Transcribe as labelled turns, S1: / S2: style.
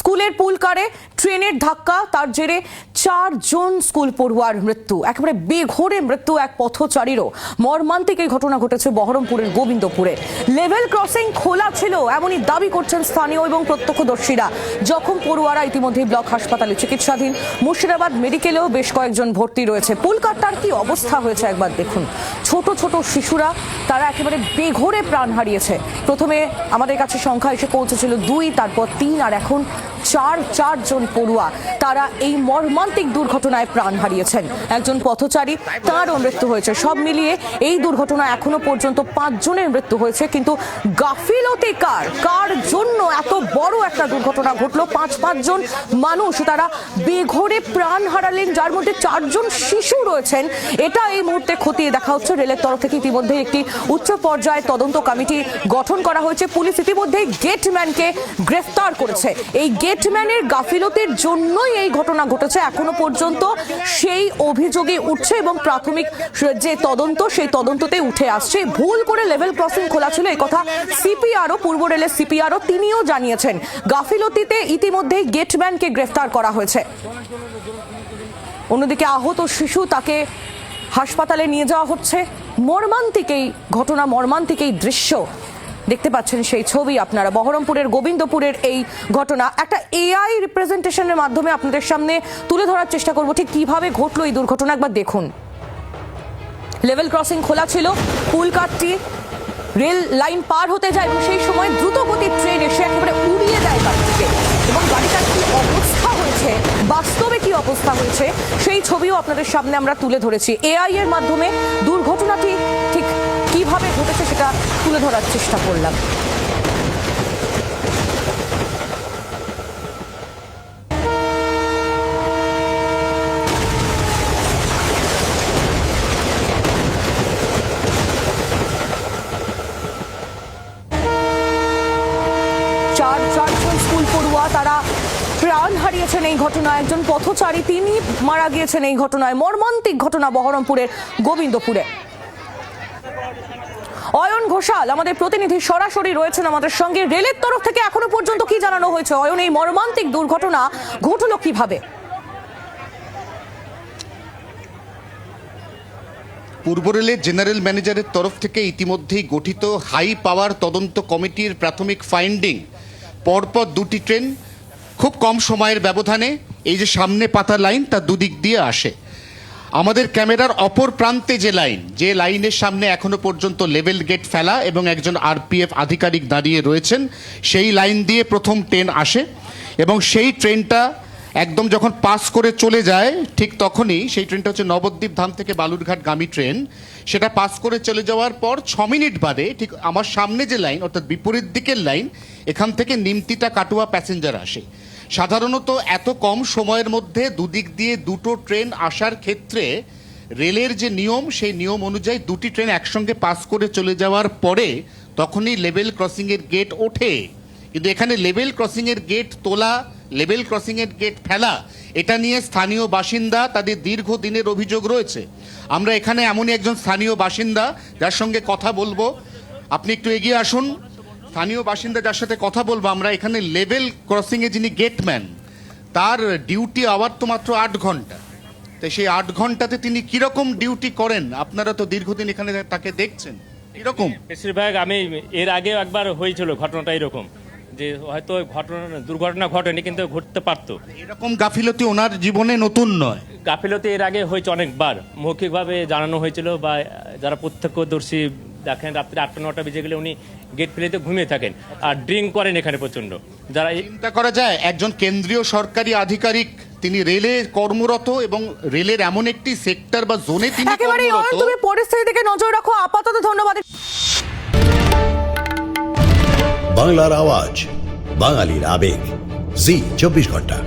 S1: স্কুলের পুল কারে ট্রেনের ধাক্কা, তার জেরে 4 জন স্কুল পড়ুয়ার মৃত্যু। একেবারে বেঘোরে মৃত্যু এক পথচারীরও। মর্মান্তিক এই ঘটনা ঘটেছে বহরমপুরের গোবিন্দপুরে। লেভেল ক্রসিং খোলা ছিল এমনই দাবি করছেন স্থানীয় এবং প্রত্যক্ষদর্শীরা। জখম পড়ুয়ারা ইতিমধ্যেই ব্লক হাসপাতালে চিকিৎসাধীন। মুর্শিদাবাদ মেডিকেলেও বেশ কয়েকজন ভর্তি রয়েছে। পুল কারটার কি অবস্থা হয়েছে একবার দেখুন। ছোট ছোট শিশুরা, তারা একেবারে বেঘোরে প্রাণ হারিয়েছে। প্রথমে আমাদের কাছে সংখ্যা এসে পৌঁছেছিল 2, তারপর 3, আর এখন 4 জন পড়ুয়া তারা এই মর্মান্তিক দুর্ঘটনায় প্রাণ হারিয়েছেন। একজন পথচারী, তারও মৃত্যু হয়েছে। সব মিলিয়ে এই দুর্ঘটনায় এখনো পর্যন্ত 5 জনের মৃত্যু হয়েছে। কিন্তু গাফিলতি কার জন্য এত বড় একটা দুর্ঘটনা ঘটলো? 5 জন মানুষ তারা বেঘোরে প্রাণ হারালেন, যার মধ্যে 4 জন শিশু রয়েছেন। এটা এই মুহূর্তে খতিয়ে দেখা হচ্ছে। রেলের তরফ থেকে ইতিমধ্যে একটি উচ্চ পর্যায়ে তদন্ত কমিটি গঠন করা হয়েছে। পুলিশ ইতিমধ্যেই গেটম্যানকে গ্রেফতার করেছে। এই গেটম্যানের গাফিলতির জন্যই এই ঘটনা ঘটেছে এখনো পর্যন্ত সেই অভিযোগে উঠছে এবং প্রাথমিক যে তদন্ত, সেই তদন্ততে উঠে আসছে। ভুল করে লেভেল ক্রসিং খোলা ছিল, এই কথা সিপিআরও, পূর্ব রেলের সিপিআরও তিনিও জানিয়েছেন। গাফিলতিতে ইতিমধ্যেই গেটম্যানকে গ্রেফতার করা হয়েছে। অন্যদিকে আহত শিশু, তাকে হাসপাতালে নিয়ে যাওয়া হচ্ছে। মর্মান্তিক এই ঘটনা, মর্মান্তিক এই দৃশ্য দেখতে পাচ্ছেন, সেই ছবি আপনারা। বহরমপুরের গোবিন্দপুরের এই ঘটনা একটা এআই রিপ্রেজেন্টেশনের মাধ্যমে আপনাদের সামনে তুলে ধরার চেষ্টা করব ঠিক কিভাবে ঘটলো এই দুর্ঘটনা। একবার দেখুন। লেভেল ক্রসিং খোলা ছিল, পুল কারটি রেল লাইন পার হতে যায় এবং সেই সময় দ্রুতগতির ট্রেন এসে একেবারে উড়িয়ে দেয় গাড়িটিকে। এবং গাড়িটার কি অবস্থা হয়েছে, বাস্তবে কি অবস্থা হয়েছে, সেই ছবিও আপনাদের সামনে আমরা তুলে ধরেছি। এআই এর মাধ্যমে দুর্ঘটনাটি ঠিক কিভাবে ঘটেছে সেটা তুলে ধরার চেষ্টা করলাম। চার জন স্কুল পড়ুয়া তারা প্রাণ হারিয়েছেন এই ঘটনায়। একজন পথচারী, তিনি মারা গিয়েছেন এই ঘটনায়। মর্মান্তিক ঘটনা বহরমপুরের গোবিন্দপুরে। অয়ন ঘোষাল আমাদের প্রতিনিধি সরাসরি রয়েছেন আমাদের সঙ্গে। রেলের তরফ থেকে এখনো পর্যন্ত কি জানানো হয়েছে? অয়ন, এই মর্মান্তিক দুর্ঘটনা ঘটলো কিভাবে?
S2: পূর্ব রেলের জেনারেল ম্যানেজারের তরফ থেকে ইতিমধ্যেই গঠিত হাই পাওয়ার তদন্ত কমিটির প্রাথমিক ফাইন্ডিং, পরপর 2টি ট্রেন খুব কম সময়ের ব্যবধানে এই যে সামনে পাতা লাইন, তার দুদিক দিয়ে আসে। আমাদের ক্যামেরার অপর প্রান্তে যে লাইনের সামনে এখনো পর্যন্ত লেভেল গেট ফেলা এবং একজন আরপিএফ আধিকারিক দাঁড়িয়ে রয়েছেন, সেই লাইন দিয়ে প্রথম ট্রেন আসে এবং সেই ট্রেনটা একদম যখন পাস করে চলে যায়, ঠিক তখনই সেই ট্রেনটা হচ্ছে নবদ্বীপ ধাম থেকে বালুরঘাট গামী ট্রেন। সেটা পাস করে চলে যাওয়ার পর 6 মিনিট বাদে ঠিক আমার সামনে যে লাইন, অর্থাৎ বিপরীত দিকের লাইন, এখান থেকে নিমতিটা কাটুয়া প্যাসেঞ্জার আসে। সাধারণত এত কম সময়ের মধ্যে দুদিক দিয়ে 2টো ট্রেন আসার ক্ষেত্রে রেলের যে নিয়ম, সেই নিয়ম অনুযায়ী 2টি ট্রেন একসঙ্গে পাস করে চলে যাওয়ার পরে তখনই লেভেল ক্রসিংয়ের গেট ওঠে। কিন্তু এখানে লেভেল ক্রসিংয়ের গেট তোলা, লেভেল ক্রসিংয়ের গেট ফেলা, এটা নিয়ে স্থানীয় বাসিন্দা তাদের দীর্ঘদিনের অভিযোগ রয়েছে। আমরা এখানে এমনই একজন স্থানীয় বাসিন্দা যার সঙ্গে কথা বলবো। আপনি একটু এগিয়ে আসুন। স্থানীয় বাসিন্দা যার সাথে কথা বলবো আমরা, এখানে লেভেল ক্রসিংয়ে যিনি গেটম্যান, তার ডিউটি আওয়ার তো মাত্র 8 ঘন্টা। তাই সেই 8 ঘন্টাতে তিনি কিরকম ডিউটি করেন? আপনারা তো দীর্ঘদিন এখানে তাকে দেখছেন, কিরকম?
S3: বেশিরভাগ আমি এর আগে একবার হয়েছিল ঘটনাটা এরকম, যে হয়তো দুর্ঘটনা ঘটেনি কিন্তু ঘটতে পারতো।
S2: এরকম গাফিলতি ওনার জীবনে নতুন নয়।
S3: গাফিলতি এর আগে হয়েছে অনেকবার, মৌখিকভাবে জানানো হয়েছিল, বা যারা প্রত্যক্ষদর্শী দেখেন রাত্রে 8-9টা বেজে গেলে উনি গেট ফেলেতে ঘুমিয়ে থাকেন আর ড্রিঙ্ক করেন এখানে প্রচন্ড। যারা
S2: চিন্তা করা যায়, একজন কেন্দ্রীয় সরকারি আধিকারিক, তিনি রেলে কর্মরত এবং রেলের এমন একটি সেক্টর বা জোনে তিনি কর্মরত।
S1: তুমি পরিস্থিতি থেকে নজর রাখো। আপাতত ধন্যবাদ।
S4: বাংলার আওয়াজ, বাঙালির আবেগ, জি 24 ঘন্টা।